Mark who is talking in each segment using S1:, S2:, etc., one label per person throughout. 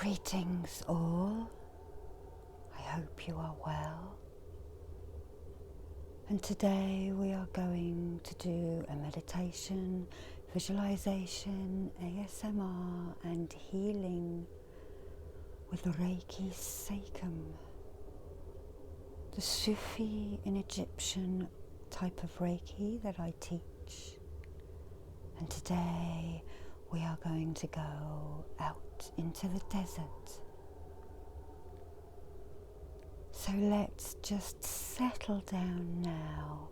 S1: Greetings all, I hope you are well, and today we are going to do a meditation, visualization, ASMR and healing with Reiki Seichem, the Sufi and Egyptian type of Reiki that I teach. And today we are going to go out into the desert. So let's just settle down now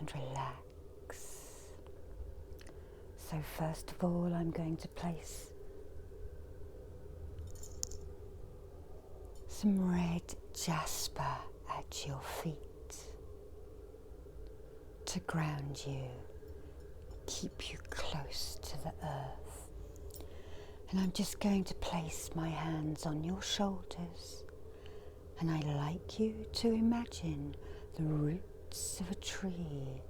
S1: and relax. So first of all, I'm going to place some red jasper at your feet to ground you, keep you close to the earth. And I'm just going to place my hands on your shoulders, and I'd like you to imagine the roots of a tree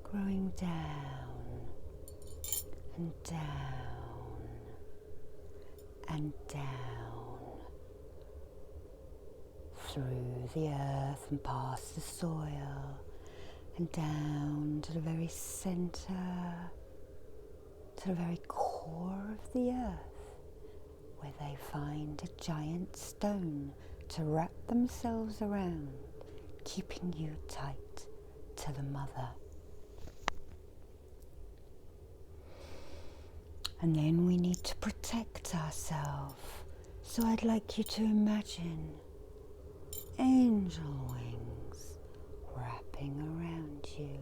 S1: growing down and down and down through the earth and past the soil and down to the very center, to the very core of the earth, where they find a giant stone to wrap themselves around, keeping you tight to the mother. And then we need to protect ourselves, so I'd like you to imagine angel wings wrapping around you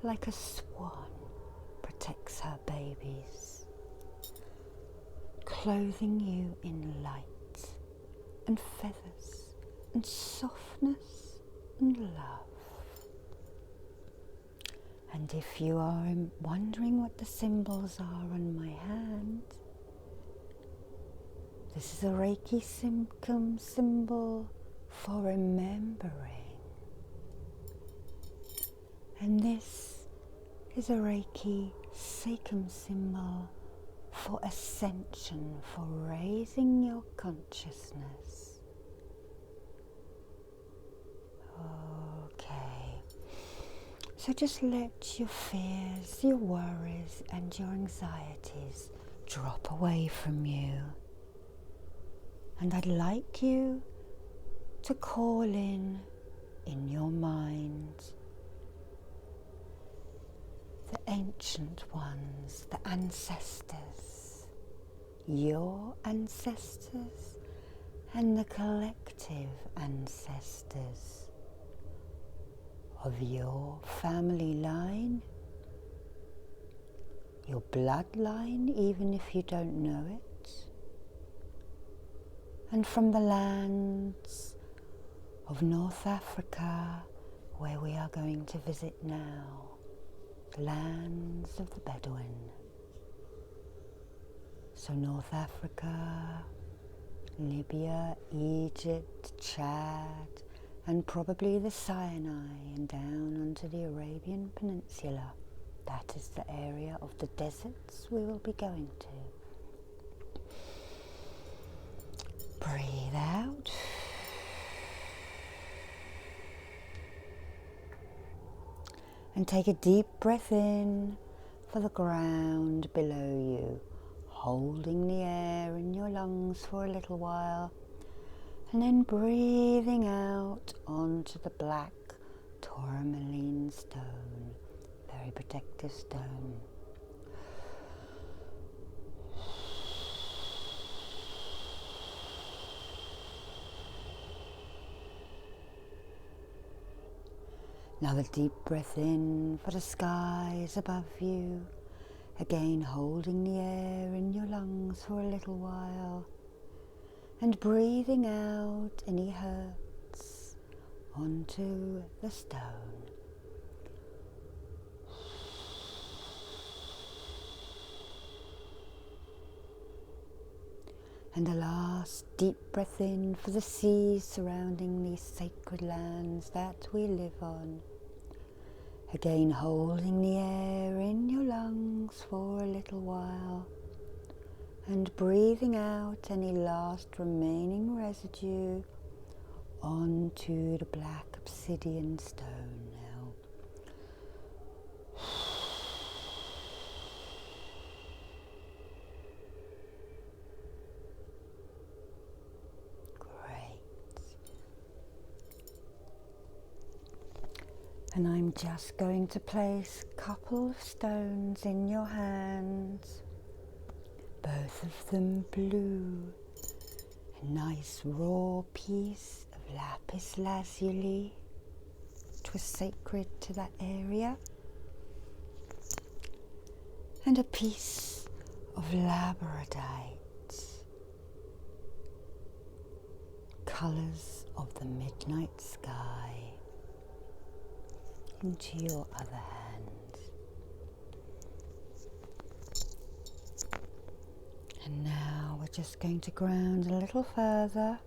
S1: like a swan protects her babies, clothing you in light and feathers and softness and love. And if you are wondering what the symbols are on my hand, this is a Reiki Seichem symbol for remembering, and this is a Reiki Seichem symbol for ascension, for raising your consciousness. Okay, so just let your fears, your worries and your anxieties drop away from you. And I'd like you to call in your mind the ancient ones, the ancestors, your ancestors and the collective ancestors of your family line, your bloodline, even if you don't know it, and from the lands of North Africa, where we are going to visit now, the lands of the Bedouin. So North Africa, Libya, Egypt, Chad, and probably the Sinai and down onto the Arabian Peninsula. That is the area of the deserts we will be going to. Breathe out. And take a deep breath in for the ground below you, holding the air in your lungs for a little while, and then breathing out onto the black tourmaline stone, very protective stone. Another deep breath in for the skies above you, again holding the air in your lungs for a little while, and breathing out any hurts onto the stone. And a last deep breath in for the seas surrounding these sacred lands that we live on. Again, holding the air in your lungs for a little while, and breathing out any last remaining residue onto the black obsidian stone now. And I'm just going to place a couple of stones in your hands, both of them blue, a nice raw piece of lapis lazuli, which was sacred to that area, and a piece of labradite, colours of the midnight sky, into your other hand. And now we're just going to ground a little further.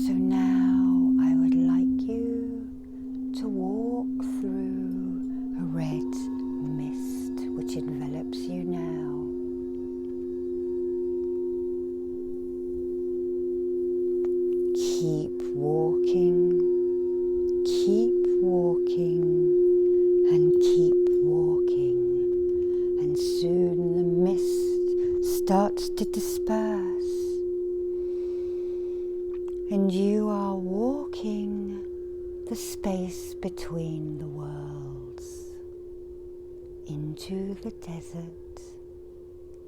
S1: So now I would like you to walk through a red mist which envelops you now. Keep walking, and keep walking, and soon the mist starts to disperse, and you are walking the space between the worlds, into the desert,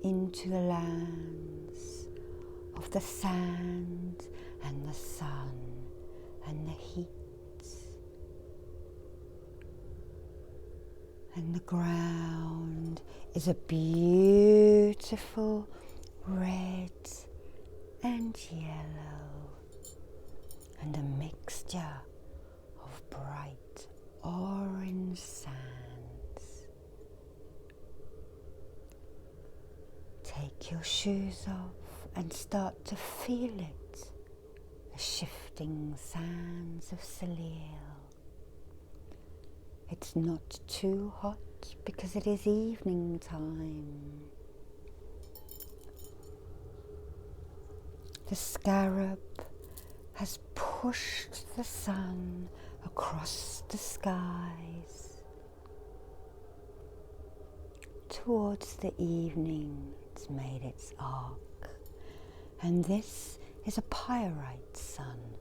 S1: into the lands of the sand and the sun and the heat, and the ground is a beautiful red and yellow, and a mixture of bright orange sands. Take your shoes off and start to feel it, the shifting sands of Salil. It's not too hot because it is evening time. The scarab has pushed the sun across the skies. Towards the evening, it's made its arc, and this is a pyrite sun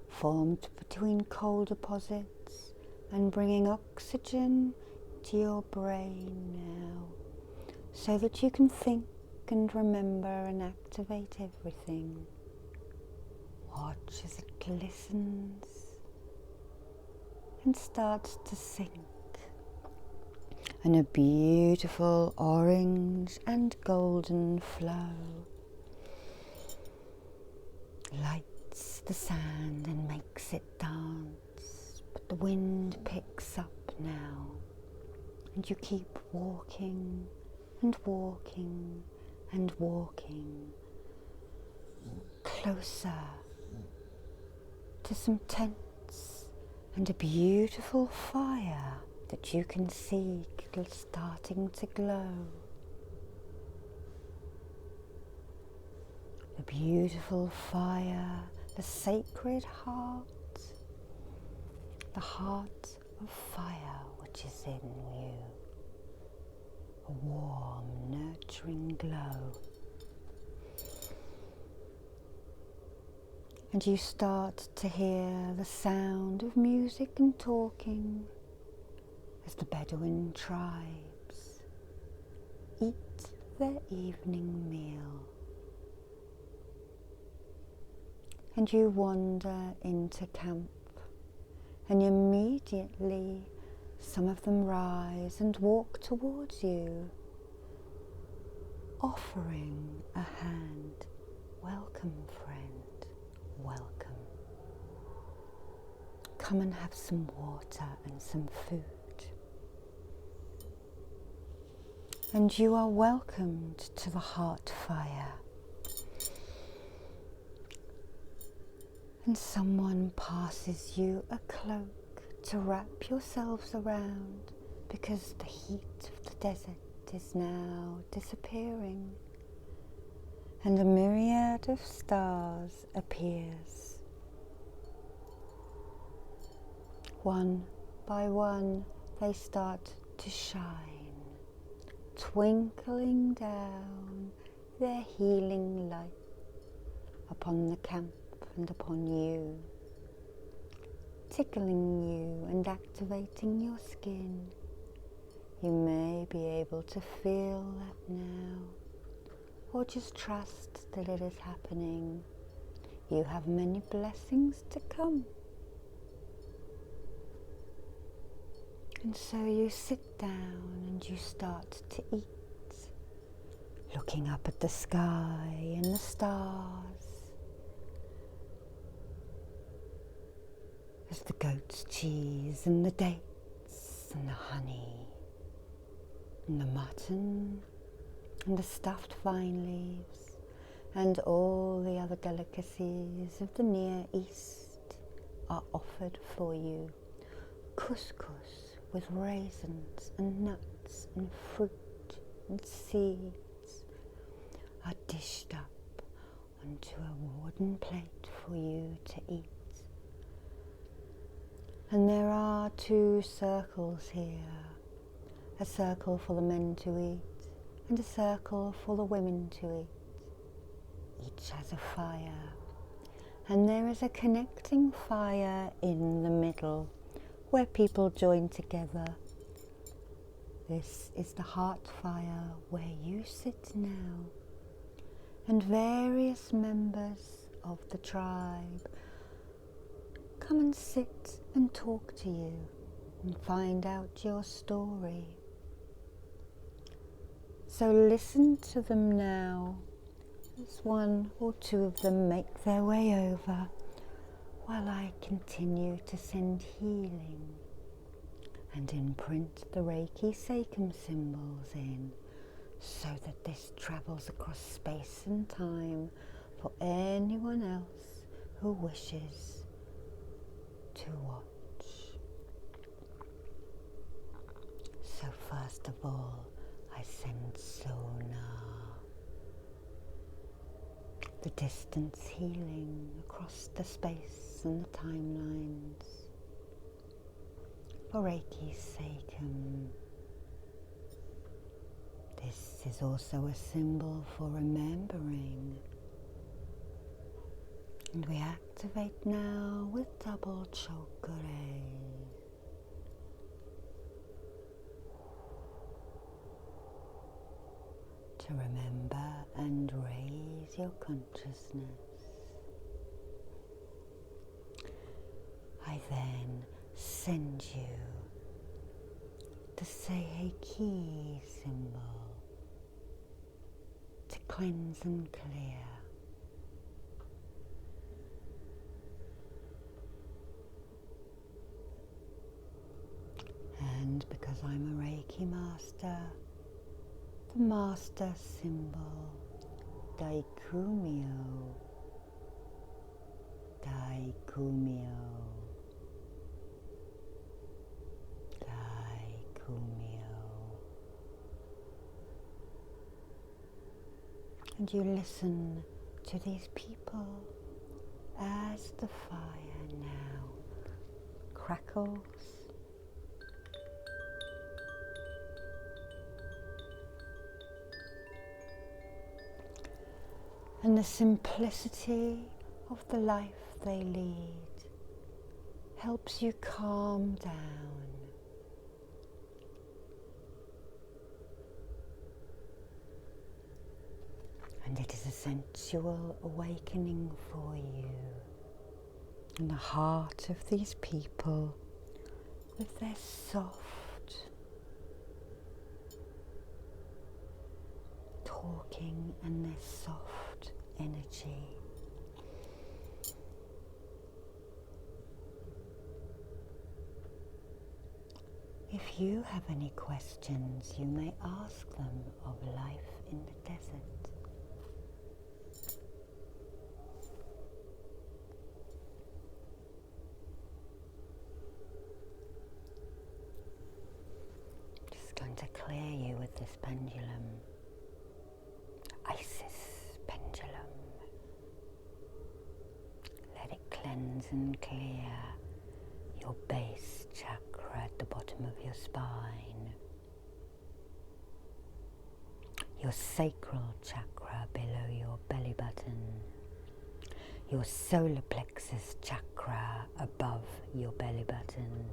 S1: formed between coal deposits and bringing oxygen to your brain now, so that you can think and remember and activate everything. Watch as it glistens and starts to sink, and a beautiful orange and golden flow lights the sand and makes it dance. But the wind picks up now, and you keep walking and walking and walking closer to some tents and a beautiful fire that you can see starting to glow. The beautiful fire, the sacred heart, the heart of fire which is in you. A warm, nurturing glow. And you start to hear the sound of music and talking as the Bedouin tribes eat their evening meal. And you wander into camp, and immediately some of them rise and walk towards you, offering a hand. Welcome, friend, welcome. Come and have some water and some food. And you are welcomed to the heart fire. and someone passes you a cloak to wrap yourselves around, because the heat of the desert is now disappearing and a myriad of stars appears. One by one they start to shine, twinkling down their healing light upon the camp and upon you, tickling you and activating your skin. You may be able to feel that now, or just trust that it is happening. You have many blessings to come. And so you sit down and you start to eat, looking up at the sky and the stars, as the goat's cheese and the dates and the honey and the mutton and the stuffed vine leaves and all the other delicacies of the Near East are offered for you. Couscous with raisins and nuts and fruit and seeds are dished up onto a wooden plate for you to eat. And there are 2 circles here, a circle for the men to eat and a circle for the women to eat. Each has a fire, and there is a connecting fire in the middle where people join together. This is the heart fire where you sit now, and various members of the tribe come and sit and talk to you and find out your story. So listen to them now as 1 or 2 of them make their way over, while I continue to send healing and imprint the Reiki Seichem symbols in, so that this travels across space and time for anyone else who wishes to watch. So first of all, I send sonar, the distance healing across the space and the timelines, for Reiki Seichem. This is also a symbol for remembering. And we activate now with double Chakra. To remember and raise your consciousness. I then send you the Reiki symbol to cleanse and clear. And because I'm a Reiki Master, the Master symbol, Daikumyo, Daikumyo, Daikumyo. And you listen to these people as the fire now crackles. And the simplicity of the life they lead helps you calm down. And it is a sensual awakening for you in the heart of these people with their soft talking and their soft energy. If you have any questions, you may ask them of life in the desert. Isis pendulum. Let it cleanse and clear your base chakra at the bottom of your spine, your sacral chakra below your belly button, your solar plexus chakra above your belly button,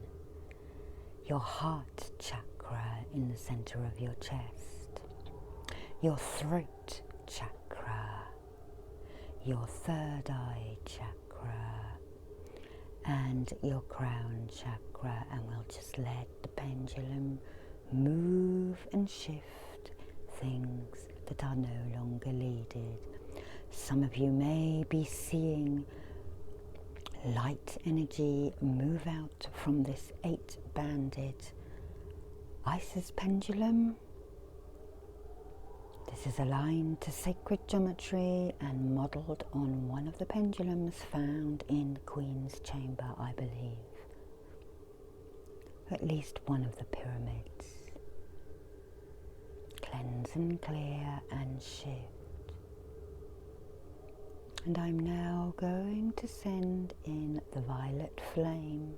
S1: your heart chakra in the center of your chest, your throat chakra, your third eye chakra, and your crown chakra. And we'll just let the pendulum move and shift things that are no longer needed. Some of you may be seeing light energy move out from this 8-banded Isis pendulum. This is aligned to sacred geometry and modelled on one of the pendulums found in the Queen's Chamber, I believe. At least one of the pyramids. Cleanse and clear and shift. And I'm now going to send in the violet flame.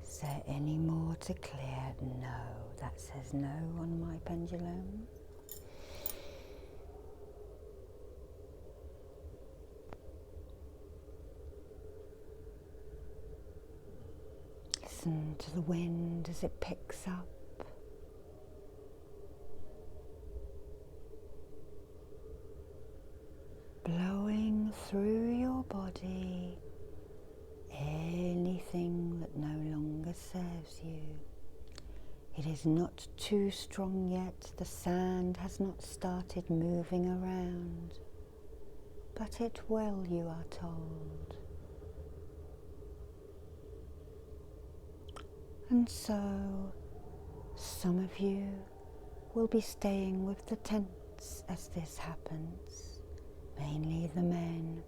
S1: Is there any more to clear? No, that says no on my pendulum. Listen to the wind as it picks up. Blowing through your body anything that no longer serves you. It is not too strong yet. The sand has not started moving around, but it will, you are told. And so, some of you will be staying with the tents as this happens, mainly the men,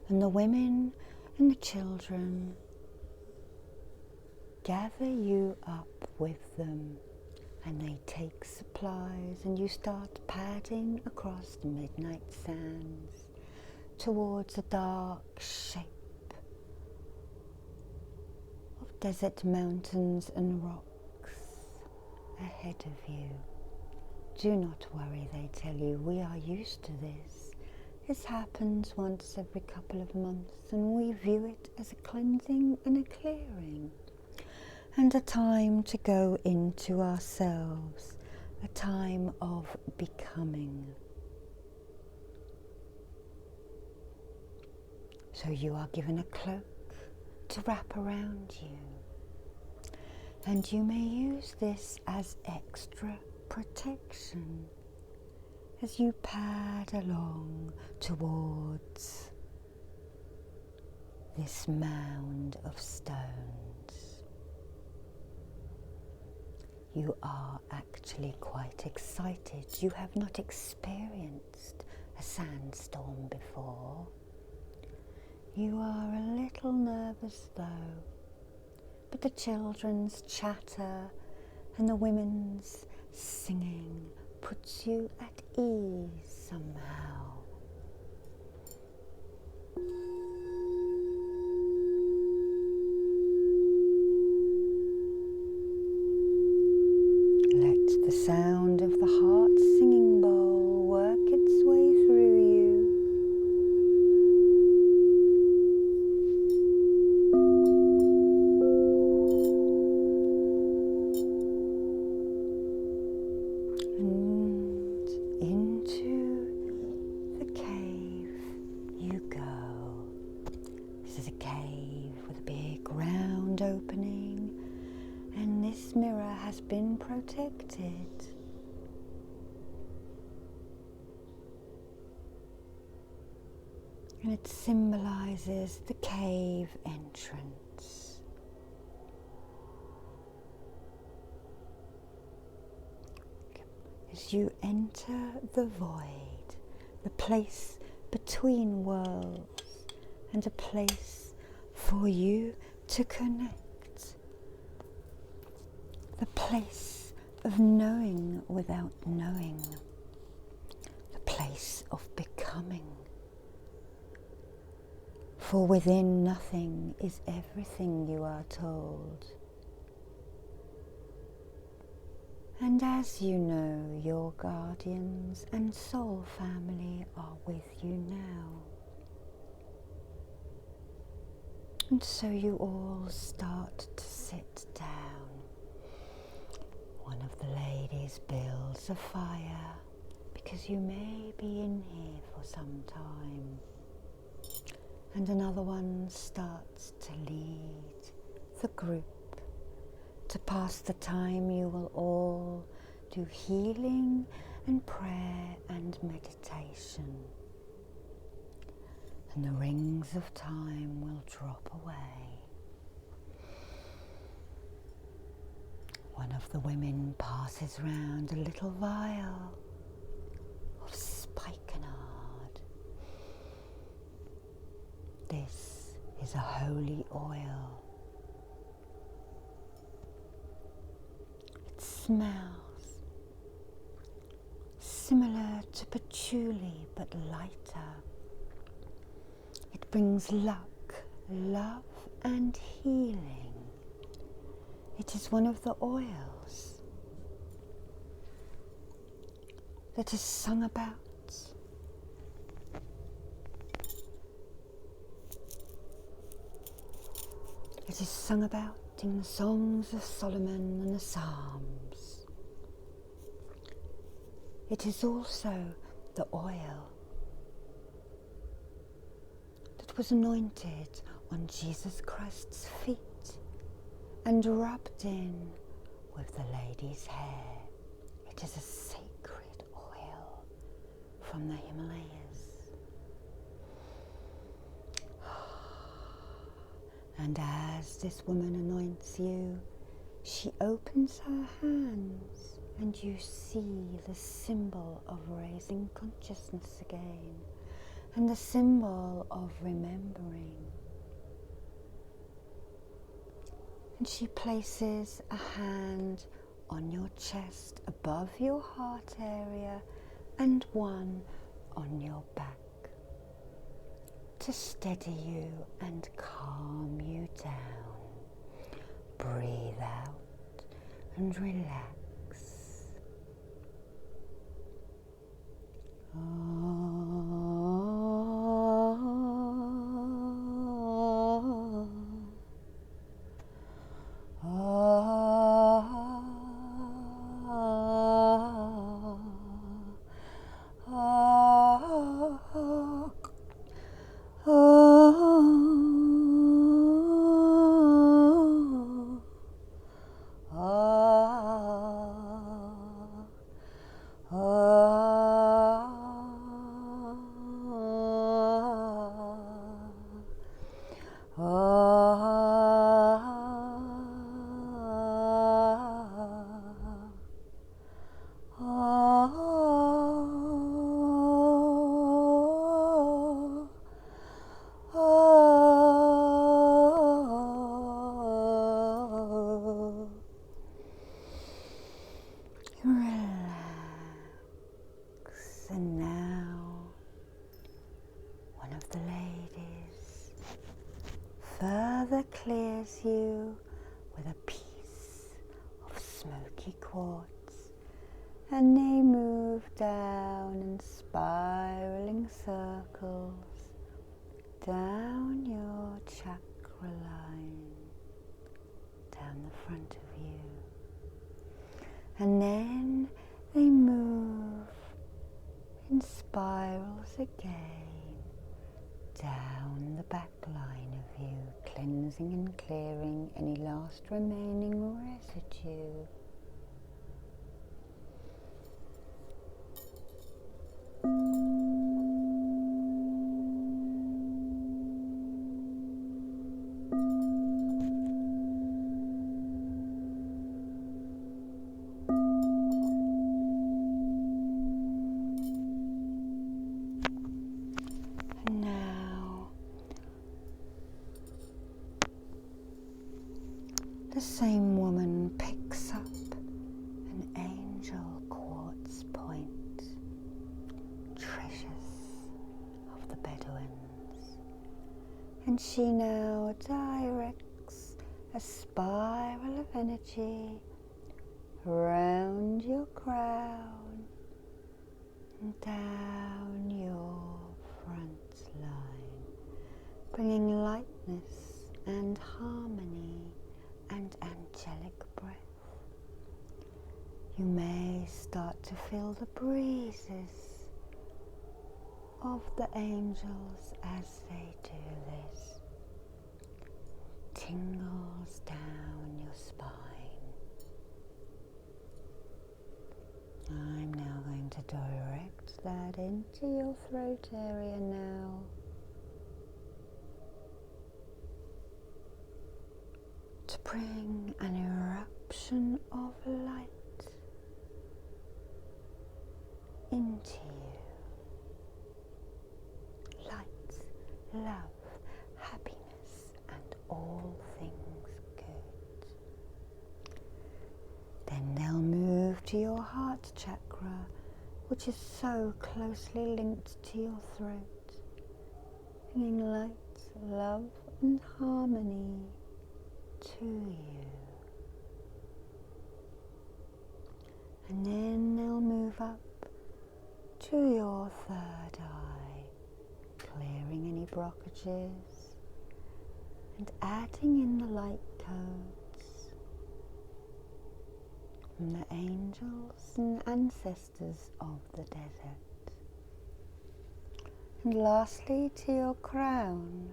S1: and the women and the children gather you up with them, and they take supplies, and you start padding across the midnight sands towards a dark shape of desert mountains and rocks ahead of you. Do not worry, they tell you, we are used to this. This happens once every couple of months, and we view it as a cleansing and a clearing, and a time to go into ourselves, a time of becoming. So you are given a cloak to wrap around you, and you may use this as extra protection as you pad along towards this mound of stones. You are actually quite excited. You have not experienced a sandstorm before. You are a little nervous though, but the children's chatter and the women's singing puts you at ease somehow. Let the sound of the heart singing bowl work its way through you. Opening, and this mirror has been protected. And it symbolizes the cave entrance. As as you enter the void, the place between worlds, and a place for you to connect, the place of knowing without knowing, the place of becoming. For within nothing is everything, you are told. And as you know, your guardians and soul family are with you now. And so you all start to sit down. One of the ladies builds a fire, because you may be in here for some time. And another one starts to lead the group. To pass the time, you will all do healing and prayer and meditation. And the rings of time will drop away. One of the women passes round a little vial of spikenard. This is a holy oil. It smells similar to patchouli but lighter. It brings luck, love and healing. It is one of the oils that is sung about. It is sung about in the songs of Solomon and the Psalms. It is also the oil that was anointed on Jesus Christ's feet and rubbed in with the lady's hair. It is a sacred oil from the Himalayas. And as this woman anoints you, she opens her hands and you see the symbol of raising consciousness again and the symbol of remembering. And she places a hand on your chest above your heart area and one on your back to steady you and calm you down. Breathe out and relax. And now, one of the ladies further clears you with a piece of smoky quartz, and they move down in spiraling circles down your chakra line, down the front of you, and then they move in spirals again down the back line of you, cleansing and clearing any last remaining residue. the same woman picks up an angel quartz point, treasures of the Bedouins, and she now directs a spiral of energy around your crown and down your front line, bringing lightness and harmony and angelic breath. You may start to feel the breezes of the angels as they do this. Tingles down your spine. I'm now going to direct that into your throat area now. To bring an eruption of light into you. Light, love, happiness, and all things good. Then they'll move to your heart chakra, which is so closely linked to your throat, bringing light, love, and harmony to you. And then they'll move up to your third eye, clearing any blockages and adding in the light codes from the angels and ancestors of the desert. And lastly, to your crown.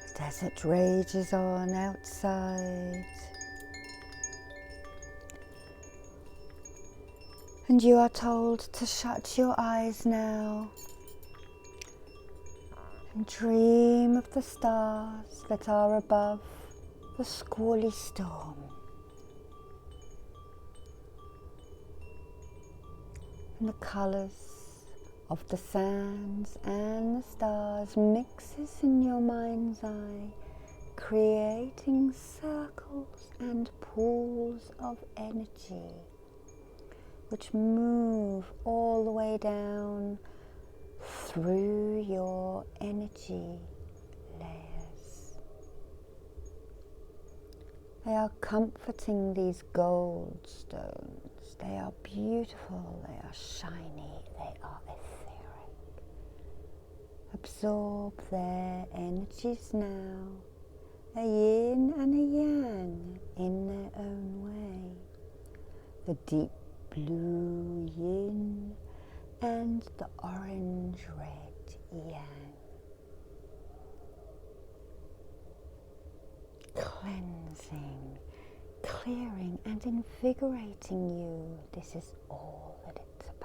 S1: The desert rages on outside, and you are told to shut your eyes now and dream of the stars that are above the squally storm. And the colours of the sands and the stars mixes in your mind's eye, creating circles and pools of energy which move all the way down through your energy layers. They are comforting, these gold stones. They are beautiful, they are shiny, they are etheric. Absorb their energies now, a yin and a yang in their own way. The deep blue yin and the orange-red yang. Cleansing, clearing and invigorating you. This is all that it's about.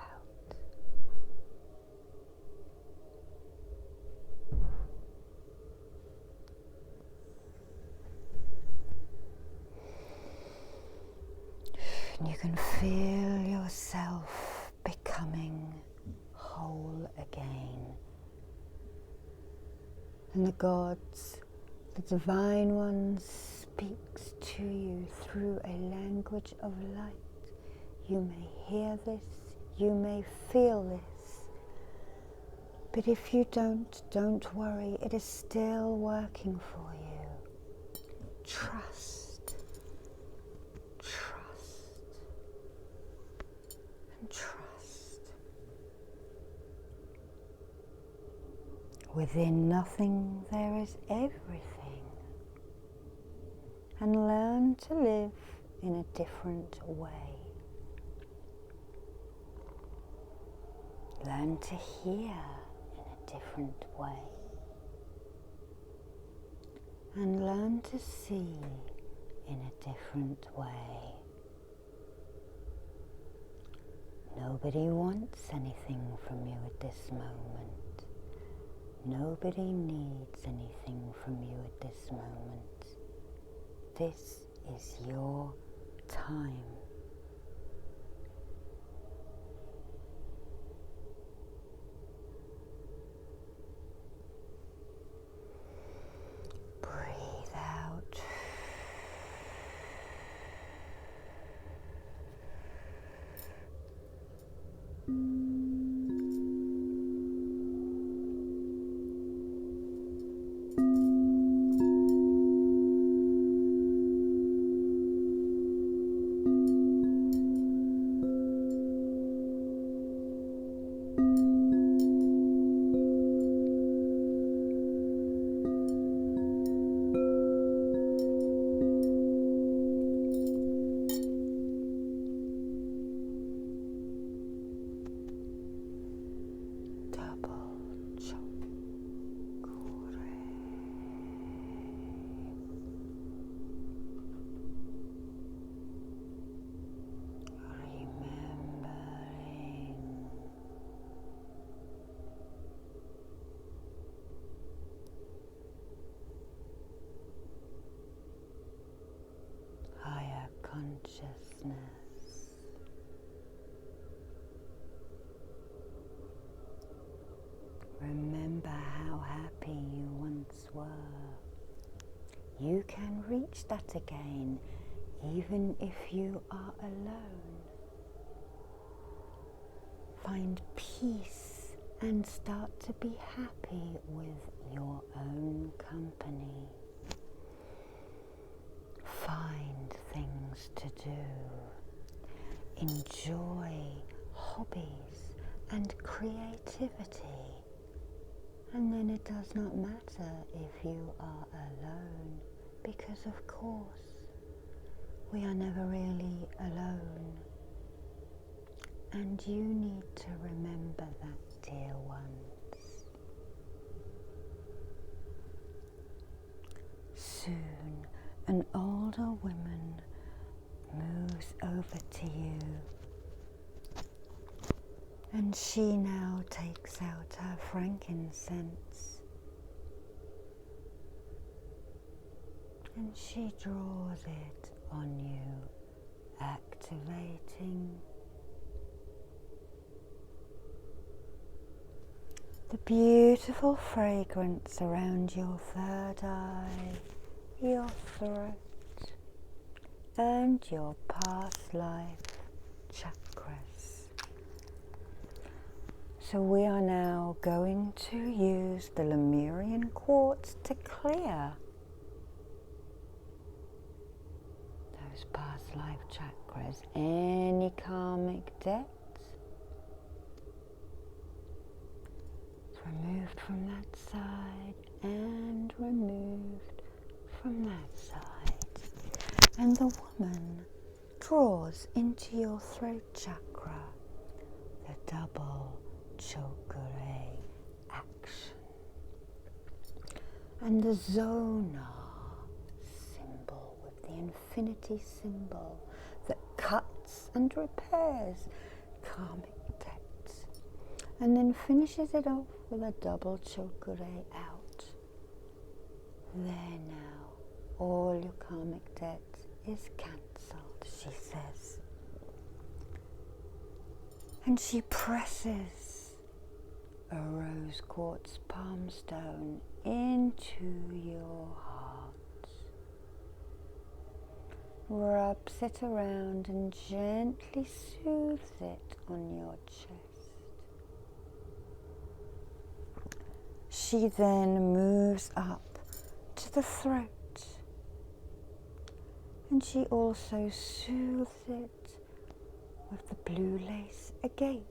S1: And you can feel yourself becoming whole again. And the gods, the Divine One, speaks to you through a language of light. You may hear this, you may feel this, but if you don't worry, it is still working for you. Trust, trust, and trust. Within nothing there is everything. And learn to live in a different way. Learn to hear in a different way. And learn to see in a different way. Nobody wants anything from you at this moment. Nobody needs anything from you at this moment. This is your time. Remember how happy you once were. You can reach that again, even if you are alone. Find peace and start to be happy with your own company. Find things to do. Enjoy hobbies and creativity. And then it does not matter if you are alone, because of course, we are never really alone. And you need to remember that, dear ones. Soon, an older woman moves over to you, and she now takes out her frankincense, and she draws it on you, activating the beautiful fragrance around your third eye, your throat, and your past life chakras. So we are now going to use the Lemurian quartz to clear those past life chakras, any karmic debts removed from that side and removed from that side. And the woman draws into your throat chakra the double Chakra action and the zonar symbol with the infinity symbol that cuts and repairs karmic debts, and then finishes it off with a double Chakra out. There now, all your karmic debt is cancelled, she says. And she presses a rose quartz palm stone into your heart, rubs it around and gently soothes it on your chest. She then moves up to the throat, and she also soothes it with the blue lace agate.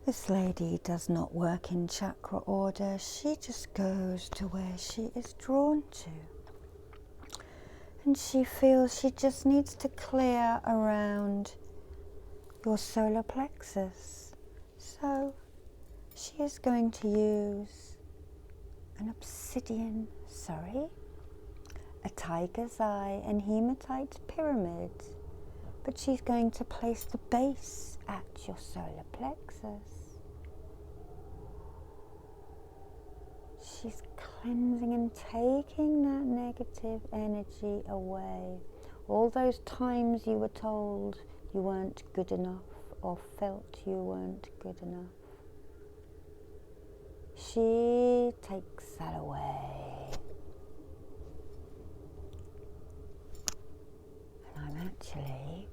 S1: This lady does not work in chakra order, she just goes to where she is drawn to. And she feels she just needs to clear around your solar plexus. So she is going to use a tiger's eye and hematite pyramid, but she's going to place the base at your solar plexus. She's cleansing and taking that negative energy away. All those times you were told you weren't good enough or felt you weren't good enough, she takes that away. And I'm actually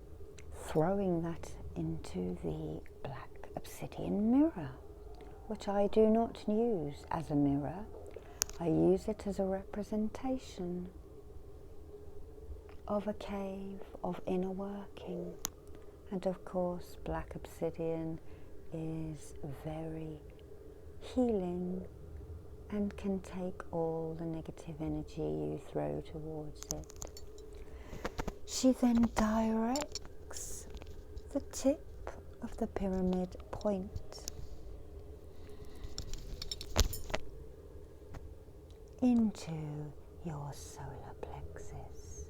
S1: throwing that into the black obsidian mirror, which I do not use as a mirror. I use it as a representation of a cave of inner working. And of course, black obsidian is very healing and can take all the negative energy you throw towards it. She then directs the tip of the pyramid point into your solar plexus,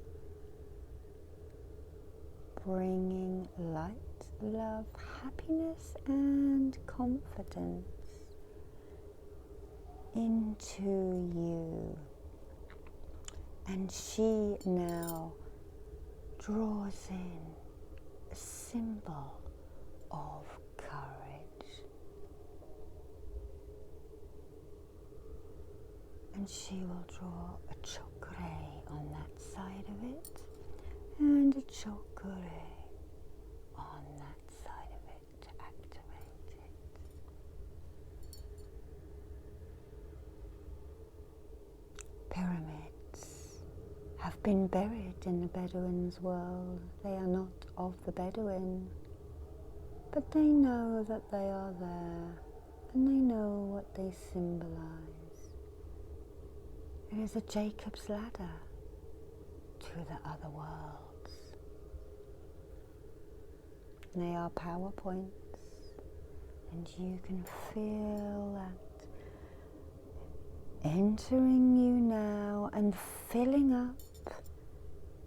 S1: bringing light, love, happiness and confidence into you. And she now draws in a symbol of courage. And she will draw a chakra on that side of it, and a chakra on that side of it to activate it. Pyramids have been buried in the Bedouins' world. They are not of the Bedouin, but they know that they are there, and they know what they symbolize. It is a Jacob's ladder to the other worlds. They are power points, and you can feel that entering you now and filling up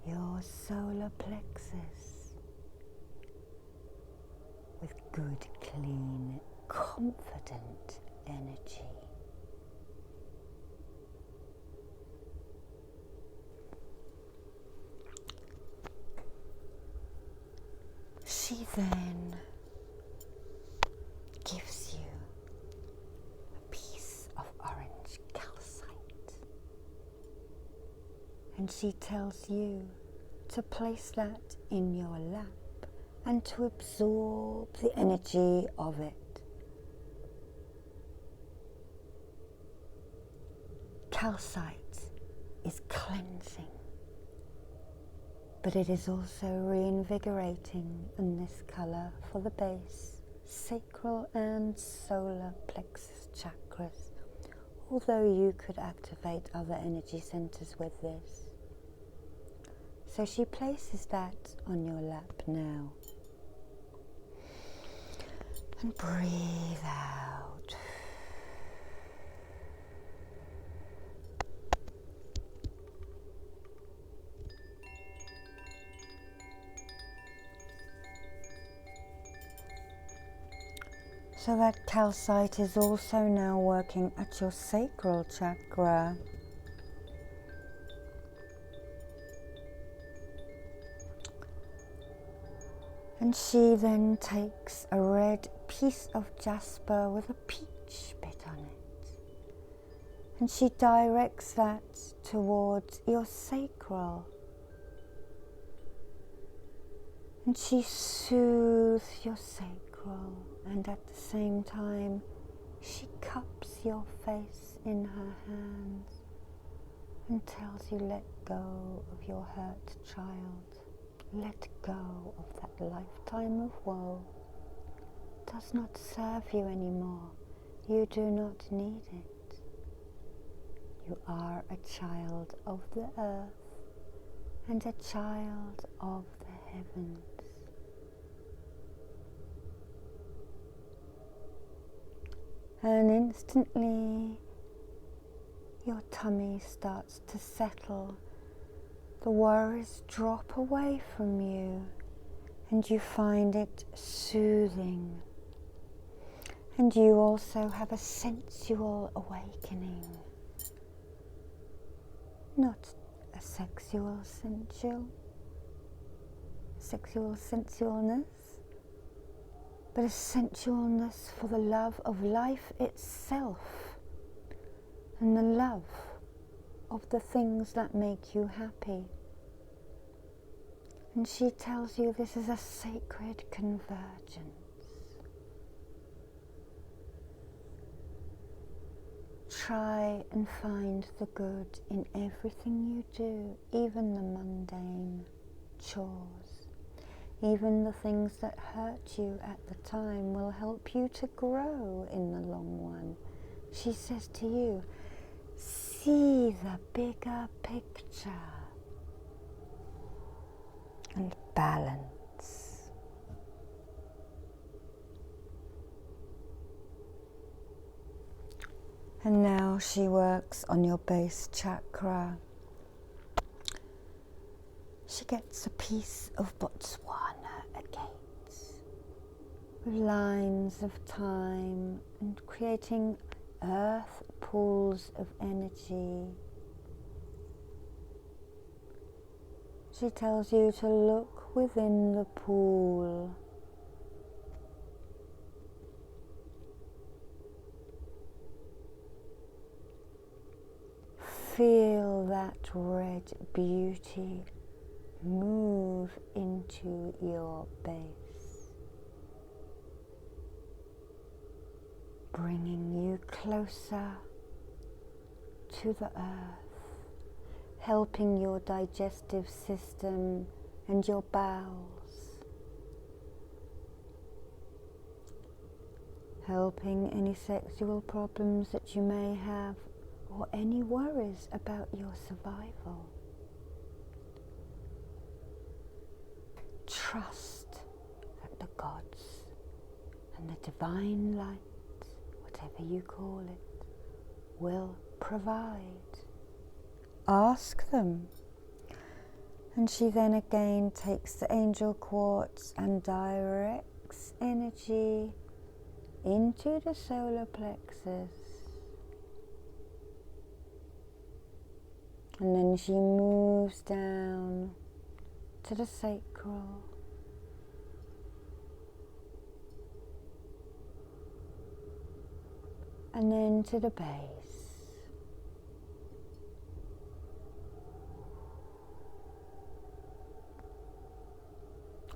S1: your solar plexus with good, clean, confident energy. She then gives you a piece of orange calcite, and she tells you to place that in your lap and to absorb the energy of it. Calcite is cleansing, but it is also reinvigorating in this colour for the base, sacral and solar plexus chakras, although you could activate other energy centres with this. So she places that on your lap now. And breathe out. So that calcite is also now working at your sacral chakra. And she then takes a red piece of jasper with a peach bit on it, and she directs that towards your sacral, and she soothes your sacral, and at the same time she cups your face in her hands and tells you, let go of your hurt child. Let go of that lifetime of woe. It does not serve you anymore. You do not need it. You are a child of the earth and a child of the heavens. And instantly your tummy starts to settle. The worries drop away from you, and you find it soothing. And you also have a sensual awakening. Not a sexual sensualness, but a sensualness for the love of life itself, and the love of the things that make you happy. And she tells you this is a sacred convergence. Try and find the good in everything you do, even the mundane chores. Even the things that hurt you at the time will help you to grow in the long run. She says to you, see the bigger picture and balance. And now she works on your base chakra. She gets a piece of Botswana agate with lines of time and creating earth pools of energy. She tells you to look within the pool. Feel that red beauty move into your base, bringing you closer to the earth, helping your digestive system and your bowels, helping any sexual problems that you may have or any worries about your survival. Trust that the gods and the divine light, whatever you call it, will provide. Ask them. And she then again takes the angel quartz and directs energy into the solar plexus. And then she moves down to the sacral. And then to the base.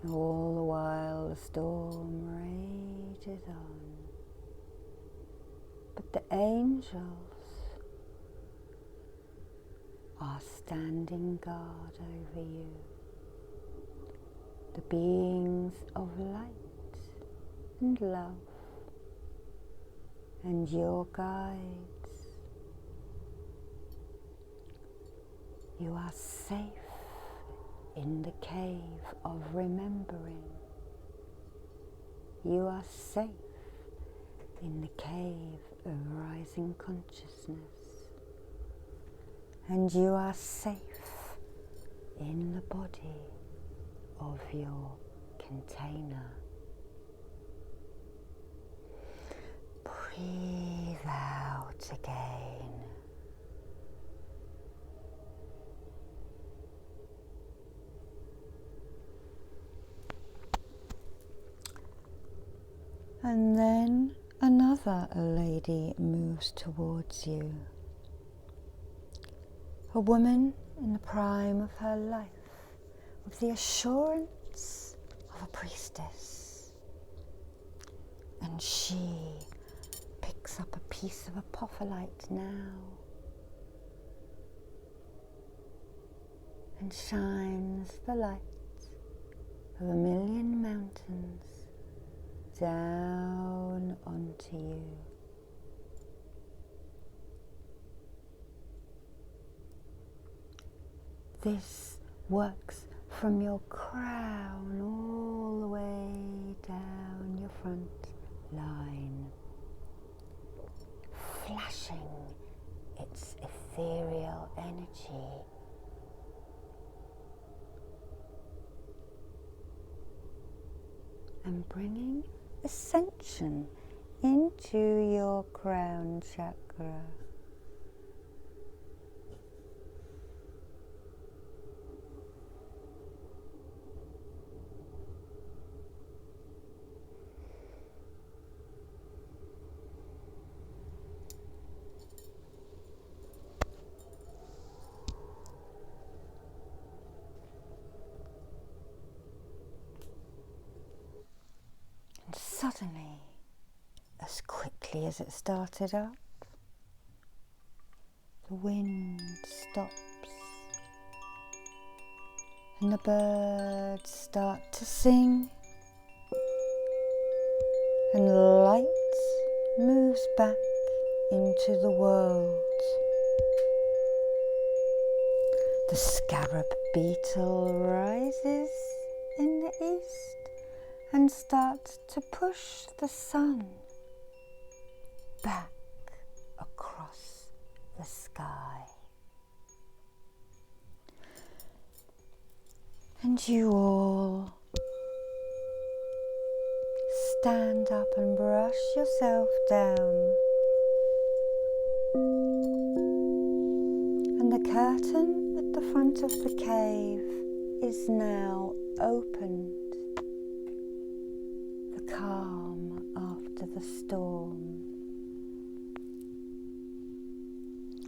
S1: All the while the storm rages on. But the angels are standing guard over you. The beings of light and love and your guides. You are safe in the cave of remembering. You are safe in the cave of rising consciousness. And you are safe in the body of your container. Breathe out again. And then another lady moves towards you. A woman in the prime of her life, with the assurance of a priestess. And she picks up a piece of apophyllite now and shines the light of 1,000,000 mountains down onto you. This works from your crown all the way down your front line, flashing its ethereal energy and bringing ascension into your crown chakra. And suddenly, as quickly as it started up, the wind stops and the birds start to sing and light moves back into the world. The scarab beetle rises in the east and starts to push the sun back across the sky. And you all stand up and brush yourself down. curtain at the front of the cave is now opened. The calm after the storm.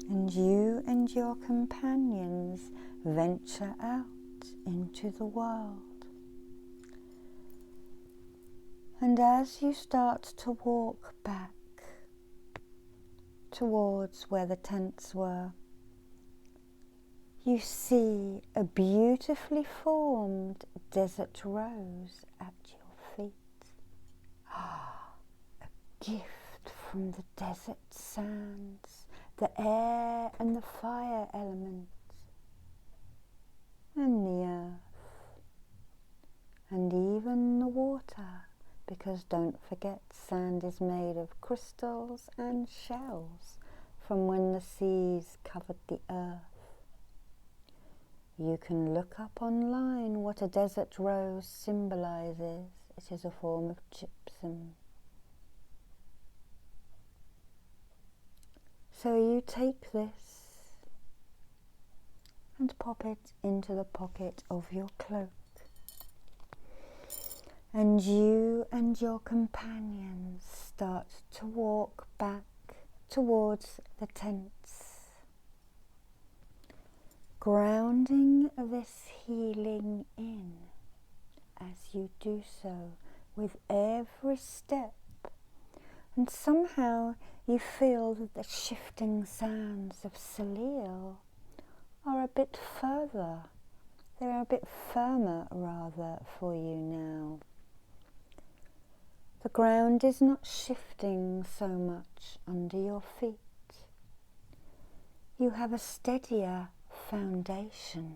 S1: And you and your companions venture out into the world. And as you start to walk back towards where the tents were, you see a beautifully formed desert rose at your feet. A gift from the desert sands, the air and the fire elements, and the earth, and even the water, because don't forget, sand is made of crystals and shells from when the seas covered the earth. You can look up online what a desert rose symbolizes. It is a form of gypsum. So you take this and pop it into the pocket of your cloak. And you and your companions start to walk back towards the tents, grounding this healing in as you do so with every step. And somehow you feel that the shifting sands of Salil are a bit further. They're a bit firmer, rather, for you now. The ground is not shifting so much under your feet. You have a steadier foundation.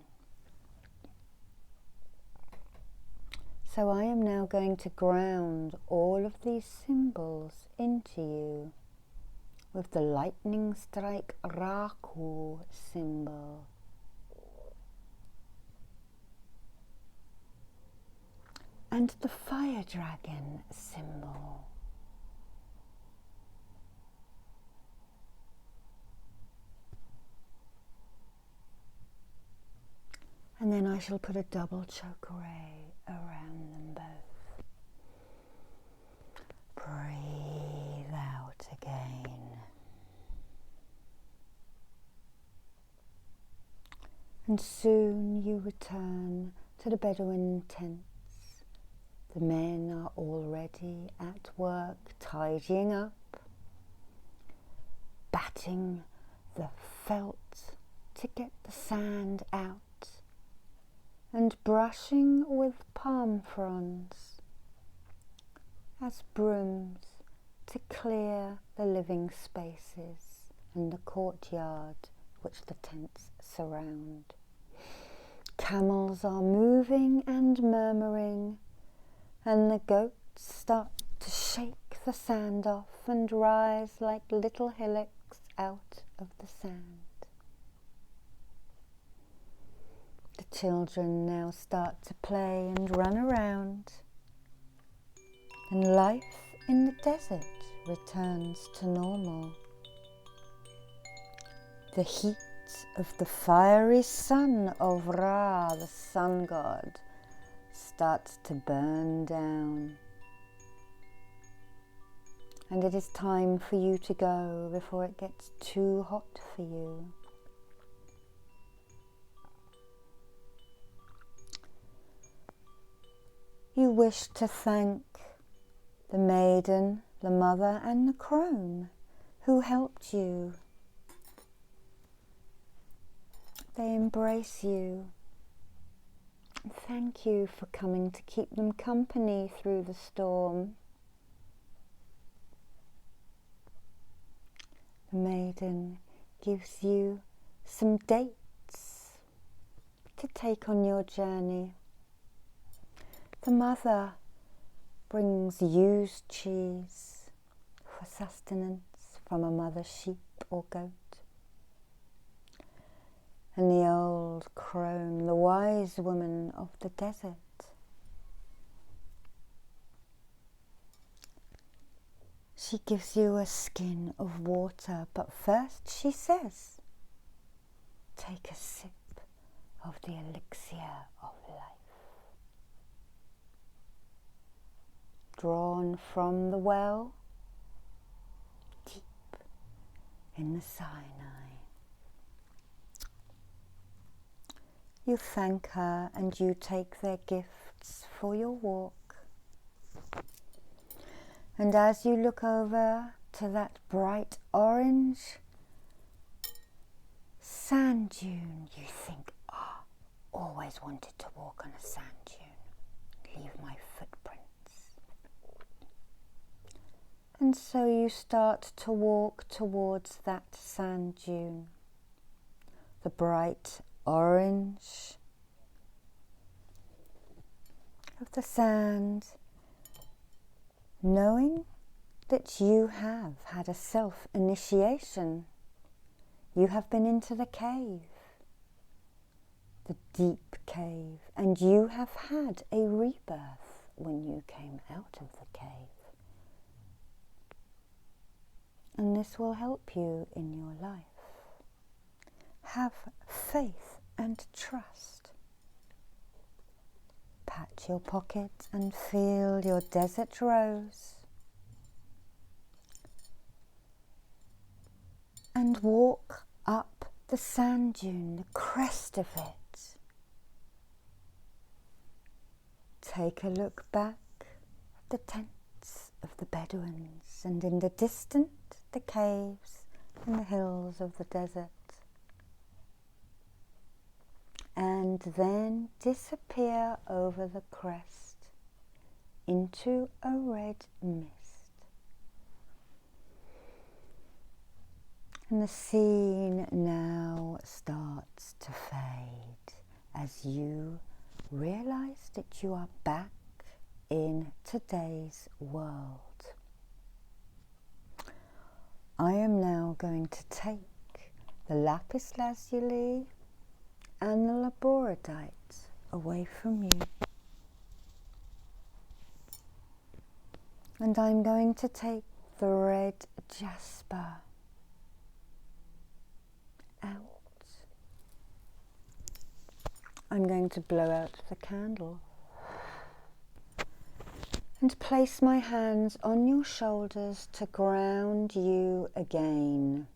S1: So I am now going to ground all of these symbols into you with the lightning strike Raku symbol. And the fire dragon symbol. And then I shall put a double chakra around them both. Breathe out again. And soon you return to the Bedouin tents. The men are already at work, tidying up, batting the felt to get the sand out, and brushing with palm fronds as brooms to clear the living spaces and the courtyard which the tents surround. Camels are moving and murmuring, and the goats start to shake the sand off and rise like little hillocks out of the sand. The children now start to play and run around, and life in the desert returns to normal. The heat of the fiery sun of Ra, the sun god, starts to burn down. And it is time for you to go before it gets too hot for you. You wish to thank the maiden, the mother and the crone who helped you. They embrace you. Thank you for coming to keep them company through the storm. The maiden gives you some dates to take on your journey. The mother brings used cheese for sustenance from a mother sheep or goat. And the old crone, the wise woman of the desert, she gives you a skin of water, but first she says, take a sip of the elixir of life, drawn from the well deep in the Sinai. You thank her and you take their gifts for your walk. And as you look over to that bright orange sand dune, you think, always wanted to walk on a sand dune, leave my footprints. And so you start to walk towards that sand dune, the bright orange of the sand, knowing that you have had a self-initiation. You have been into the cave, the deep cave, and you have had a rebirth when you came out of the cave. And this will help you in your life. Have faith and trust. Pat your pocket and feel your desert rose. And walk up the sand dune, the crest of it. Take a look back at the tents of the Bedouins, and in the distance the caves and the hills of the desert. And then disappear over the crest into a red mist. And the scene now starts to fade as you realize that you are back in today's world. I am now going to take the lapis lazuli and the laboradite away from you. And I'm going to take the red jasper out. I'm going to blow out the candle and place my hands on your shoulders to ground you again.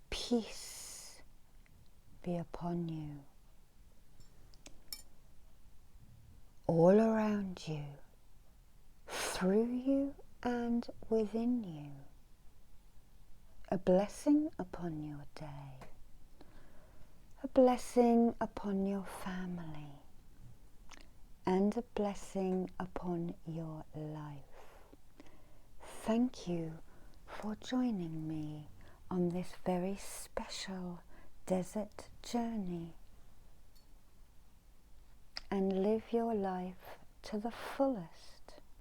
S1: Peace be upon you, all around you, through you and within you. A blessing upon your day, a blessing upon your family, and a blessing upon your life. Thank you for joining me on this very special desert journey, and live your life to the fullest.